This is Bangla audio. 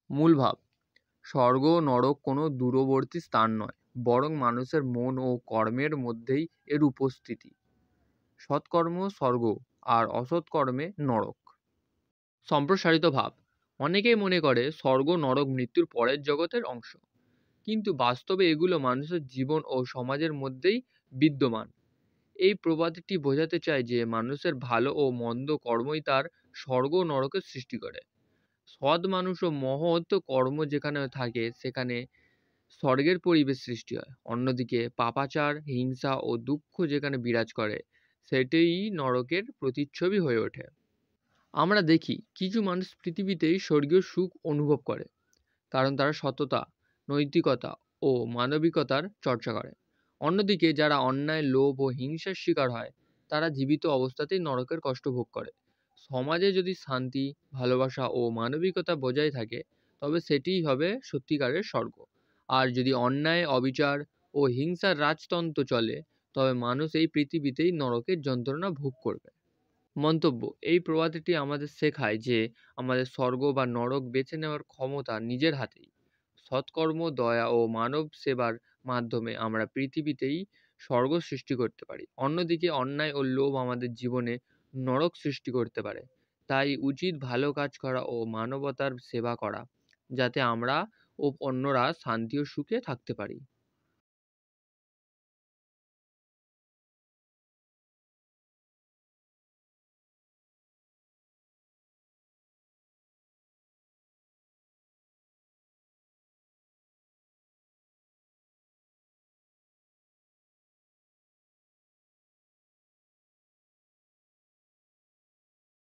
মূল ভাব: স্বর্গ ও নরক কোনো দূরবর্তী স্থান নয়, বরং মানুষের মন ও কর্মের মধ্যেই এর উপস্থিতি। সৎকর্ম স্বর্গ, আর অসৎকর্মে নরক। সম্প্রসারিত ভাব: অনেকেই মনে করে স্বর্গ নরক মৃত্যুর পরের জগতের অংশ, কিন্তু বাস্তবে এগুলো মানুষের জীবন ও সমাজের মধ্যেই বিদ্যমান। এই প্রবাদটি বোঝাতে চায় যে মানুষের ভালো ও মন্দ কর্মই তার স্বর্গ ও নরকের সৃষ্টি করে। সৎ মানুষ ও মহৎ কর্ম যেখানে থাকে সেখানে স্বর্গের পরিবেশ সৃষ্টি হয়। অন্যদিকে পাপাচার, হিংসা ও দুঃখ যেখানে বিরাজ করে সেটাই নরকের প্রতিচ্ছবি হয়ে ওঠে। আমরা দেখি কিছু মানুষ পৃথিবীতেই স্বর্গীয় সুখ অনুভব করে, কারণ তারা সততা, নৈতিকতা ও মানবিকতার চর্চা করে। অন্যদিকে যারা অন্যায়, লোভ ও হিংসার শিকার হয় তারা জীবিত অবস্থাতেই নরকের কষ্ট ভোগ করে। সমাজে যদি শান্তি, ভালোবাসা ও মানবিকতা বজায় থাকে তবে সেটিই হবে সত্যিকারের স্বর্গ। আর যদি অন্যায়, অবিচার ও হিংসার রাজতন্ত্র চলে তবে মানুষ এই পৃথিবীতেই নরকের যন্ত্রণা ভোগ করবে। মন্তব্য: এই প্রবাদটি আমাদের শেখায় যে আমাদের স্বর্গ বা নরক বেছে নেওয়ার ক্ষমতা নিজের হাতেই। সৎকর্ম, দয়া ও মানব সেবার মাধ্যমে আমরা পৃথিবীতেই স্বর্গ সৃষ্টি করতে পারি। অন্যদিকে অন্যায় ও লোভ আমাদের জীবনে নরক সৃষ্টি করতে পারে। তাই উচিত ভালো কাজ করা ও মানবতার সেবা করা, যাতে আমরা ও অন্যরা শান্তি ও সুখে থাকতে পারি।